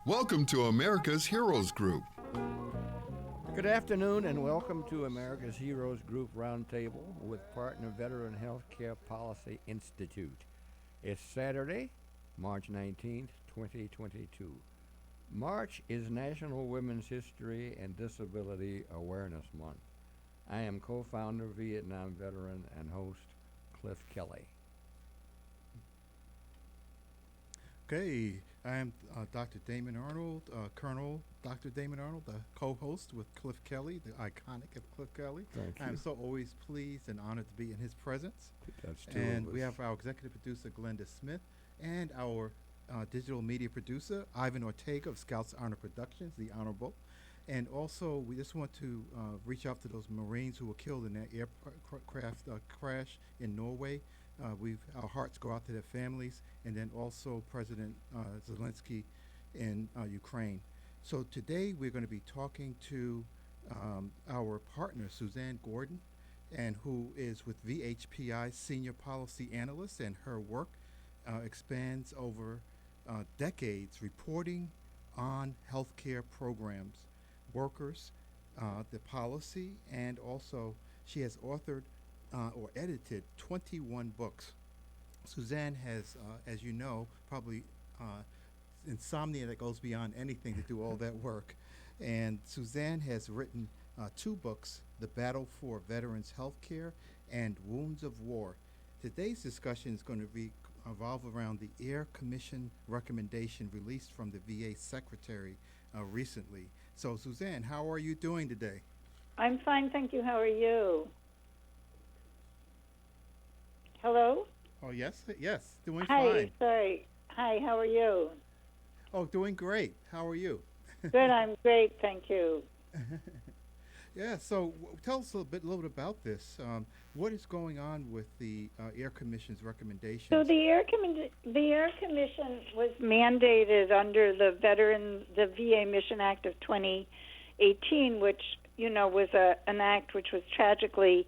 Welcome to America's Heroes Group. Good afternoon and welcome to America's Heroes Group Roundtable with Partner Veteran Healthcare Policy Institute. It's Saturday, March 19th, 2022. March is National Women's History and Disability Awareness Month. I am co-founder, Vietnam veteran, and host Cliff Kelley. Okay, I am Dr. Damon Arnold, Colonel Dr. Damon Arnold, the co-host with Cliff Kelley, the iconic of Cliff Kelley. Thank you. I'm so always pleased and honored to be in his presence. That's two And of we us. have our executive producer, Glenda Smith, and our digital media producer, Ivan Ortega of Scouts Honor Productions, the Honorable. And also, we just want to reach out to those Marines who were killed in that aircraft crash in Norway. Our hearts go out to their families, and then also President Zelensky in Ukraine. So today we're going to be talking to our partner, Suzanne Gordon, and who is with VHPI Senior Policy Analyst, and her work expands over decades reporting on healthcare programs, workers, the policy, and also she has authored or edited 21 books. Suzanne has, as you know, probably insomnia that goes beyond anything to do all that work. And Suzanne has written 2 books, The Battle for Veterans Healthcare and Wounds of War. Today's discussion is going to revolve around the Air Commission recommendation released from the VA Secretary recently. So Suzanne, how are you doing today? I'm fine, thank you. How are you? Hello? Oh, yes, doing Hi, fine. sorry. Hi, how are you? Oh, doing great. How are you? Good, I'm great, thank you. Yeah, so tell us a little bit about this. What is going on with the Air Commission's recommendations? So the Air Commission was mandated under the VA Mission Act of 2018, which, was an act which was tragically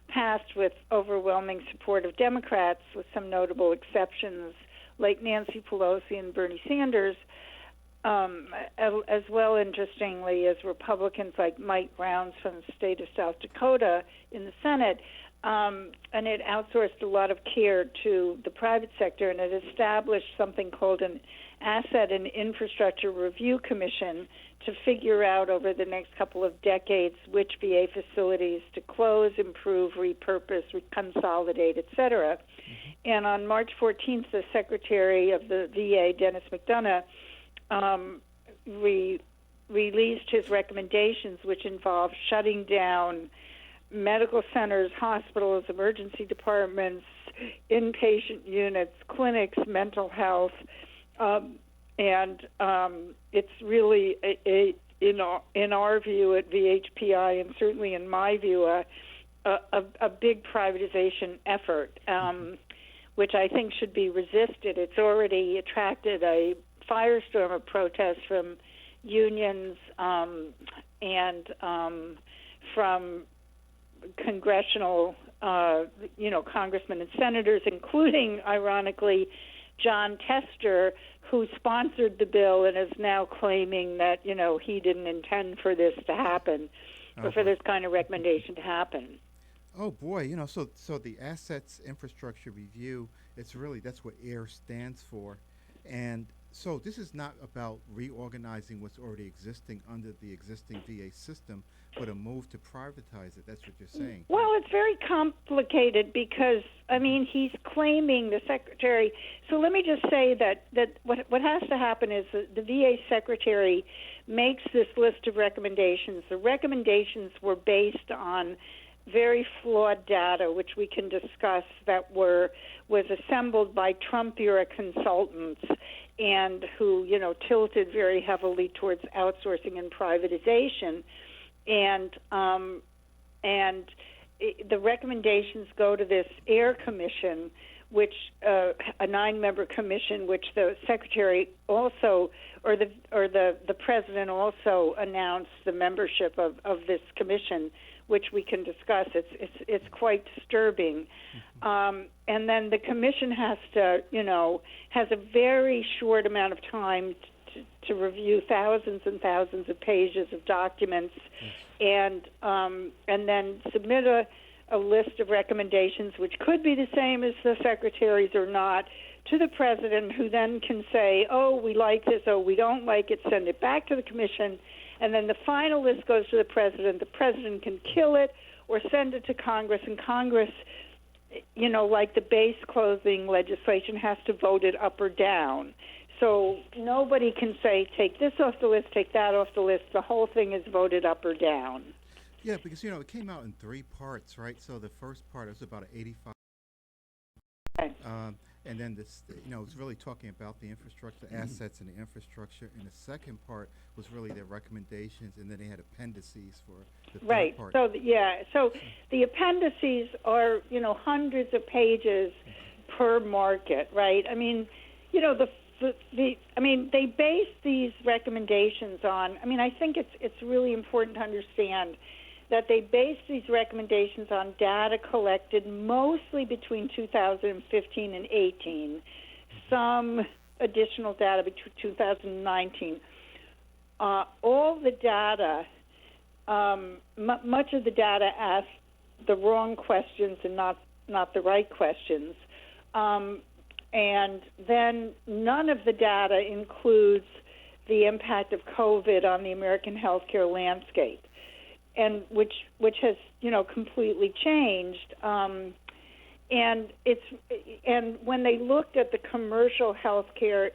passed with overwhelming support of Democrats, with some notable exceptions like Nancy Pelosi and Bernie Sanders, as well, interestingly, as Republicans like Mike Rounds from the state of South Dakota in the Senate. And it outsourced a lot of care to the private sector, and it established something called an Asset and Infrastructure Review Commission to figure out over the next couple of decades which VA facilities to close, improve, repurpose, consolidate, et cetera. And on March 14th, the Secretary of the VA, Dennis McDonough, released his recommendations, which involve shutting down medical centers, hospitals, emergency departments, inpatient units, clinics, mental health, and it's really, in our view at VHPI, and certainly in my view, a big privatization effort, which I think should be resisted. It's already attracted a firestorm of protests from unions and from congressional, congressmen and senators, including, ironically, John Tester, who sponsored the bill and is now claiming that, he didn't intend for this to happen, or for this kind of recommendation to happen. Oh boy, so the Assets Infrastructure Review, that's what AIR stands for. And so this is not about reorganizing what's already existing under the existing VA system, but a move to privatize it. That's what you're saying. Well, it's very complicated because, he's claiming, the Secretary. So let me just say that what has to happen is that the VA Secretary makes this list of recommendations. The recommendations were based on very flawed data, which we can discuss, that was assembled by Trump-era consultants and who, tilted very heavily towards outsourcing and privatization. And the recommendations go to this Air Commission, which a 9-member commission, which the Secretary also, or the President also announced the membership of this commission, which we can discuss. It's quite disturbing. And then the commission has to, has a very short amount of time to review thousands and thousands of pages of documents, and then submit a list of recommendations, which could be the same as the secretaries or not, to the president, who then can say, oh, we like this, oh, we don't like it, send it back to the commission, and then the final list goes to the president. The president can kill it or send it to Congress, and Congress, like the base clothing legislation, has to vote it up or down. So nobody can say, take this off the list, take that off the list. The whole thing is voted up or down. Yeah, because, it came out in 3 parts, right? So the first part was about 85. Okay. And then this, it's really talking about the infrastructure, assets and the infrastructure. And the second part was really their recommendations, and then they had appendices for the third part. So the appendices are, hundreds of pages per market, right? I mean, they base these recommendations on. I think it's really important to understand that they base these recommendations on data collected mostly between 2015 and 18, some additional data between 2019. All the data, much of the data asked the wrong questions and not the right questions. And then none of the data includes the impact of COVID on the American healthcare landscape, and which has completely changed. And when they looked at the commercial healthcare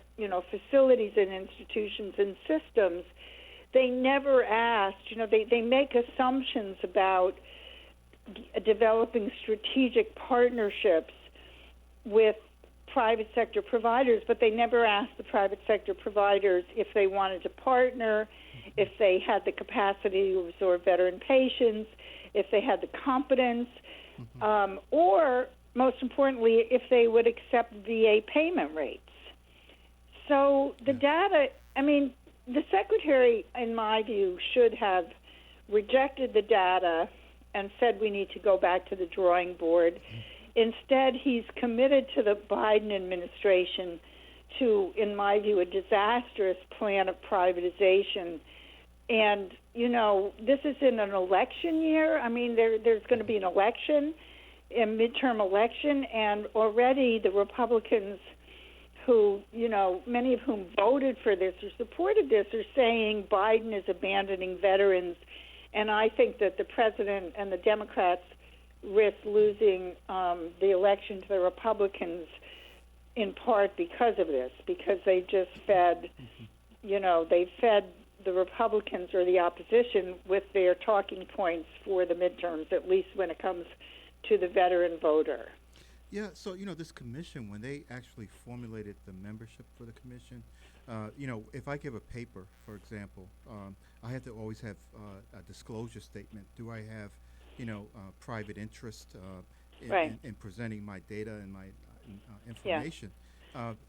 facilities and institutions and systems, they never asked. They make assumptions about developing strategic partnerships with private sector providers, but they never asked the private sector providers if they wanted to partner, if they had the capacity to absorb veteran patients, if they had the competence, or, most importantly, if they would accept VA payment rates. So the data, the secretary, in my view, should have rejected the data and said we need to go back to the drawing board. Instead, he's committed to the Biden administration to, in my view, a disastrous plan of privatization. And, this is in an election year. There's going to be an election, a midterm election, and already the Republicans who, many of whom voted for this or supported this, are saying Biden is abandoning veterans. And I think that the president and the Democrats risk losing the election to the Republicans in part because of this, because they just fed, they fed the Republicans or the opposition with their talking points for the midterms, at least when it comes to the veteran voter. Yeah, so, this commission, when they actually formulated the membership for the commission, if I give a paper, for example, I have to always have a disclosure statement. Do I have private interest in presenting my data and my information?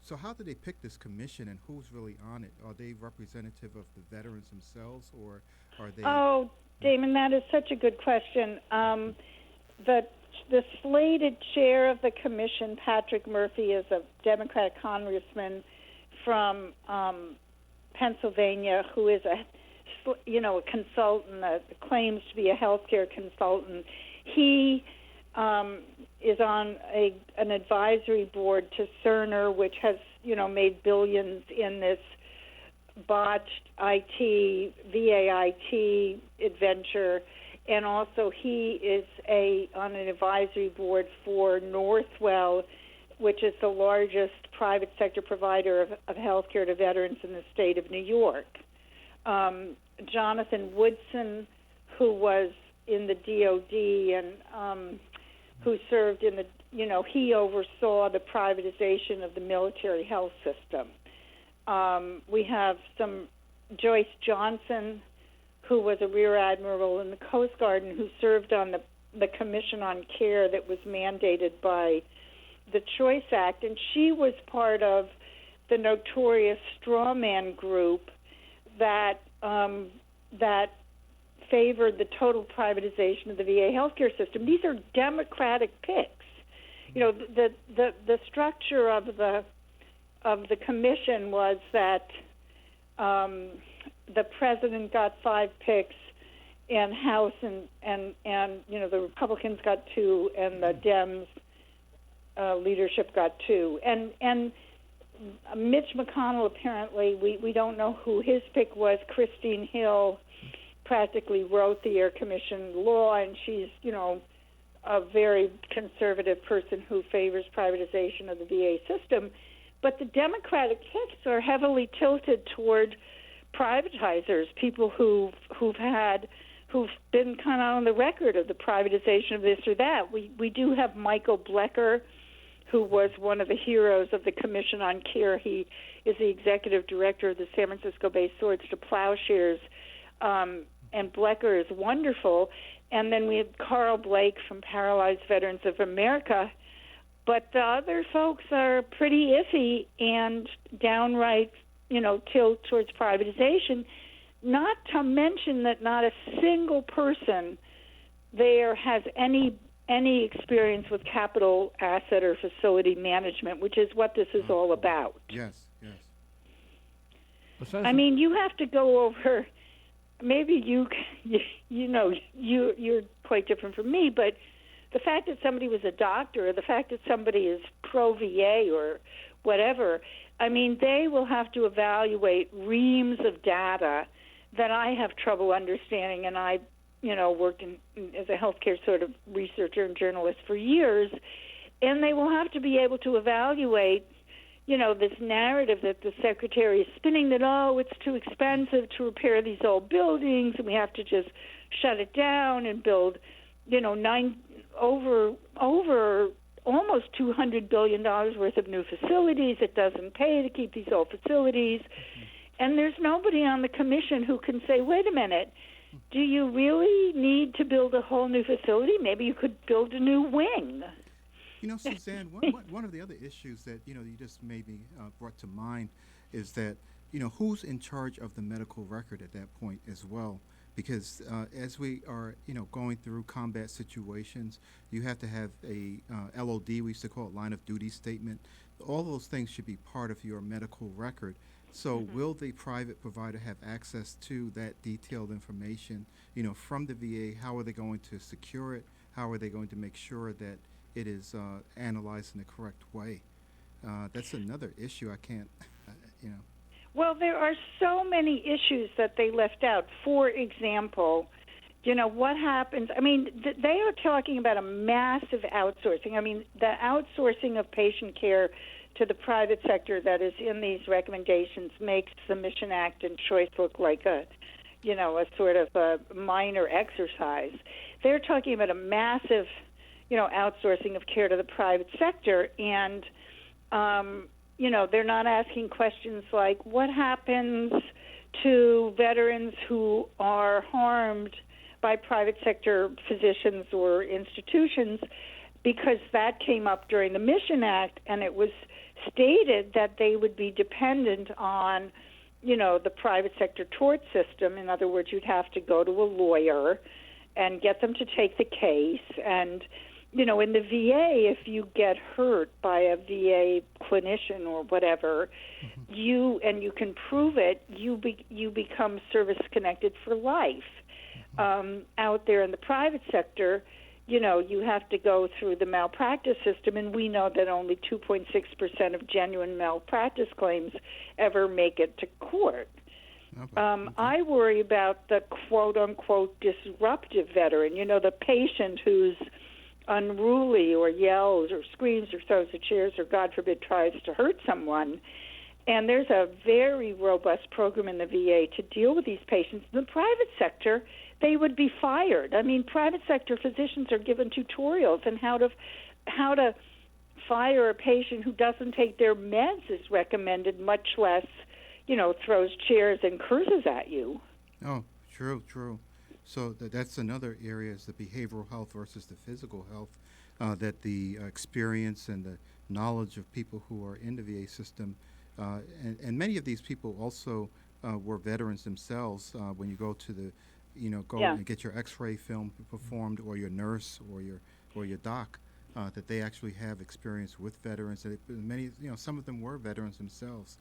So how do they pick this commission, and who's really on it? Are they representative of the veterans themselves, or are they? Oh, Damon, that is such a good question. The slated chair of the commission, Patrick Murphy, is a Democratic congressman from Pennsylvania who is a consultant, claims to be a healthcare consultant. He is on an advisory board to Cerner, which has, made billions in this botched VA IT adventure. And also he is on an advisory board for Northwell, which is the largest private sector provider of health care to veterans in the state of New York. Jonathan Woodson, who was in the DOD and who served in the, he oversaw the privatization of the military health system. We have Joyce Johnson, who was a rear admiral in the Coast Guard and who served on the Commission on Care that was mandated by the Choice Act, and she was part of the notorious strawman group that favored the total privatization of the VA healthcare system. These are Democratic picks. The structure of the commission was that the president got 5 picks in House, and the Republicans got 2, and the Dems leadership got 2, and Mitch McConnell, apparently, we don't know who his pick was. Christine Hill practically wrote the Air Commission law, and she's, a very conservative person who favors privatization of the VA system. But the Democratic picks are heavily tilted toward privatizers, people who've been kind of on the record of the privatization of this or that. We do have Michael Blecker, who was one of the heroes of the Commission on Care. He is the executive director of the San Francisco-based Swords to Plowshares, and Blecker is wonderful. And then we have Carl Blake from Paralyzed Veterans of America. But the other folks are pretty iffy and downright, tilt towards privatization, not to mention that not a single person there has any experience with capital asset or facility management, which is what this is all about. Yes. I mean, you have to go over. Maybe you're quite different from me, but the fact that somebody was a doctor, or the fact that somebody is pro VA or whatever, I mean, they will have to evaluate reams of data that I have trouble understanding, and I worked as a healthcare sort of researcher and journalist for years, and they will have to be able to evaluate, this narrative that the secretary is spinning that, it's too expensive to repair these old buildings, and we have to just shut it down and build, over almost $200 billion worth of new facilities. It doesn't pay to keep these old facilities. And there's nobody on the commission who can say, wait a minute, do you really need to build a whole new facility? Maybe you could build a new wing. Suzanne, one of the other issues that, you just maybe brought to mind is that, who's in charge of the medical record at that point as well? Because as we are, going through combat situations, you have to have a LOD, we used to call it line of duty statement. All those things should be part of your medical record. So will the private provider have access to that detailed information, from the VA? How are they going to secure it? How are they going to make sure that it is analyzed in the correct way? That's another issue I can't, Well, there are so many issues that they left out. For example, what happens? I mean, they are talking about a massive outsourcing. I mean, the outsourcing of patient care to the private sector that is in these recommendations makes the Mission Act and choice look like a sort of a minor exercise. They're talking about a massive, outsourcing of care to the private sector, and they're not asking questions like, what happens to veterans who are harmed by private sector physicians or institutions, because that came up during the Mission Act, and it was stated that they would be dependent on, the private sector tort system. In other words, you'd have to go to a lawyer and get them to take the case. And, in the VA, if you get hurt by a VA clinician or whatever, you can prove it, you become service-connected for life. Out there in the private sector, you have to go through the malpractice system, and we know that only 2.6% of genuine malpractice claims ever make it to court. I worry about the quote-unquote disruptive veteran, the patient who's unruly or yells or screams or throws the chairs or, God forbid, tries to hurt someone. And there's a very robust program in the VA to deal with these patients. In the private sector, they would be fired. I mean, private sector physicians are given tutorials on how to fire a patient who doesn't take their meds as recommended, much less, throws chairs and curses at you. Oh, true. So that's another area, is the behavioral health versus the physical health, that the experience and the knowledge of people who are in the VA system, and many of these people also were veterans themselves. When you go to the, and get your X-ray film performed, or your nurse or your doc, that they actually have experience with veterans. That many, some of them were veterans themselves.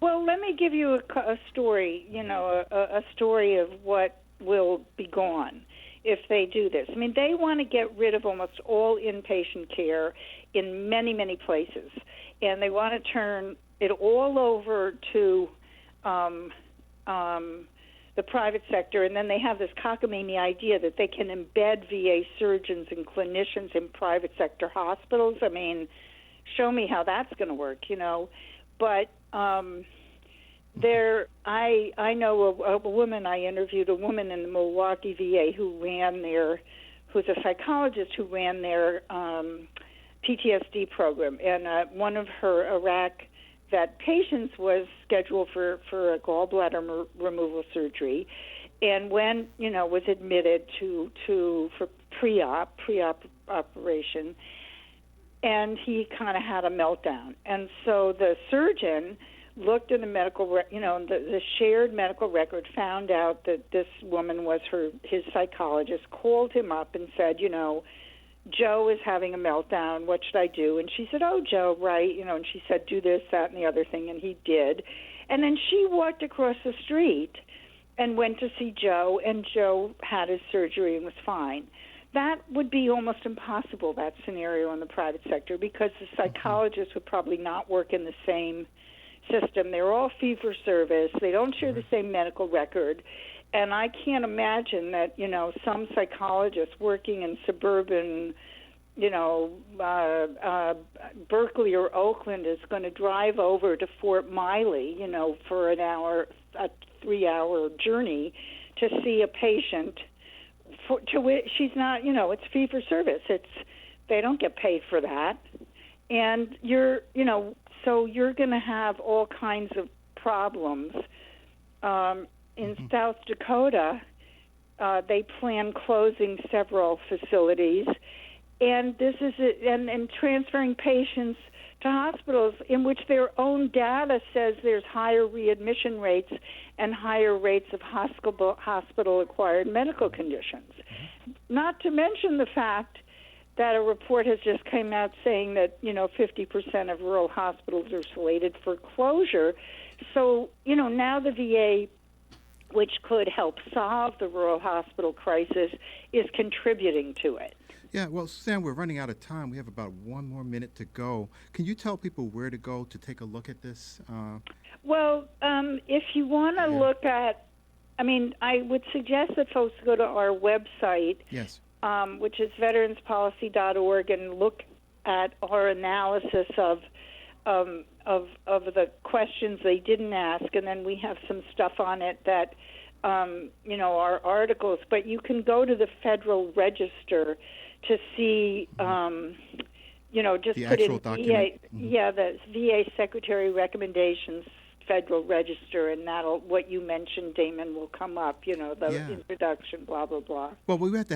Well, let me give you a story, a story of what will be gone if they do this. I mean, they want to get rid of almost all inpatient care in many, many places, and they want to turn it all over to the private sector, and then they have this cockamamie idea that they can embed VA surgeons and clinicians in private sector hospitals. I mean, show me how that's going to work, But I know a woman, I interviewed a woman in the Milwaukee VA who's a psychologist who ran their PTSD program, and one of her Iraq vet patients was scheduled for a gallbladder removal surgery, and when was admitted for pre-op operation, and he kind of had a meltdown, and so the surgeon looked in the medical, the shared medical record, found out that this woman was his psychologist, called him up and said, Joe is having a meltdown. What should I do? And she said, oh, Joe, right. And she said, do this, that, and the other thing. And he did. And then she walked across the street and went to see Joe, and Joe had his surgery and was fine. That would be almost impossible, that scenario in the private sector, because the psychologists would probably not work in the same system. They're all fee-for-service. They don't share the same medical record. And I can't imagine that, some psychologist working in suburban, Berkeley or Oakland is going to drive over to Fort Miley, for a 3-hour journey to see a patient to which she's not, it's fee for service. They don't get paid for that. And so you're going to have all kinds of problems. In South Dakota, they plan closing several facilities, and this is and transferring patients to hospitals in which their own data says there's higher readmission rates and higher rates of hospital-acquired medical conditions. Not to mention the fact that a report has just come out saying that 50% of rural hospitals are slated for closure. So now the VA, which could help solve the rural hospital crisis, is contributing to it. Yeah, well, Suzanne, we're running out of time. We have about 1 more minute to go. Can you tell people where to go to take a look at this? If you want to look at, I would suggest that folks go to our website, yes, which is veteranspolicy.org, and look at our analysis of the questions they didn't ask, and then we have some stuff on it that, are articles. But you can go to the Federal Register to see, just the put in actual document. VA, the VA Secretary Recommendations Federal Register, and what you mentioned, Damon, will come up. The introduction, blah blah blah. Well, we have to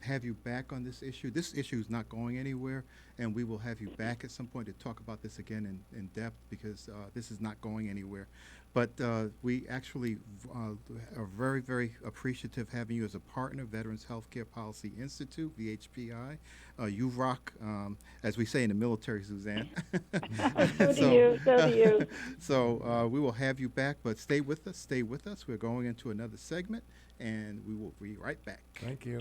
have you back on this issue. This issue is not going anywhere, and we will have you back at some point to talk about this again in depth, because this is not going anywhere. But we actually are very, very appreciative having you as a partner, Veterans Healthcare Policy Institute, VHPI. You rock, as we say in the military, Suzanne. So do you. So we will have you back, but stay with us. We're going into another segment, and we will be right back. Thank you.